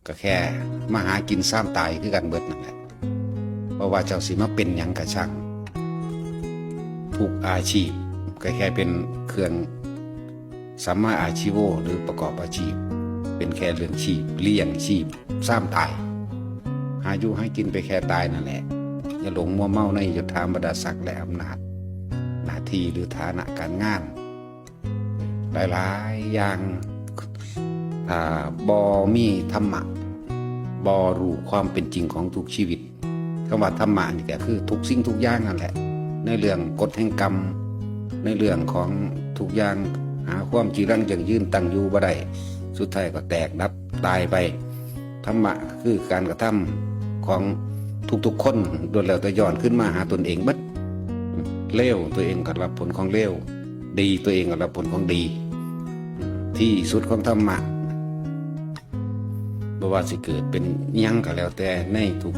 ก็แค่มาหากินซ้ำตายคือกันเบิดนั่นแหละเพราะว่าเจ้าสิมาเป็นหยังกระช่างทุกอาชีพก็แค่เป็นเครื่องสัมมาอาชีโวหรือประกอบอาชีพเป็นแค่เรื่องชีพเลี้ยงชีพซ้ำตายหาอยู่ให้กินไปแค่ตายนั่นแหละอย่าหลงมัวเมาในยศถาบรรดาศักดิ์และอำนาจหน้าที่หรือฐานะการงานหลายๆอย่างบ่มีธรรมะบ่รู้ความเป็นจริงของทุกชีวิตคำว่าธรรมะนี่ก็คือทุกสิ่งทุกอย่างนั่นแหละในเรื่องกฎแห่งกรรมในเรื่องของทุกอย่างหาความจีรังยั่งยืนตั้งอยู่บ่ได้สุดท้ายก็แตกดับตายไปธรรมะคือการกระทำของทุกๆคนโดยแล้วแต่ย้อนขึ้นมาหาตนเองบัดเลวตัวเองก็รับผลของเลวดีตัวเองก็รับผลของดีที่สุดของธรรมะบ่ว่าสิเกิดเป็นหยังก็แล้วแต่ในทุก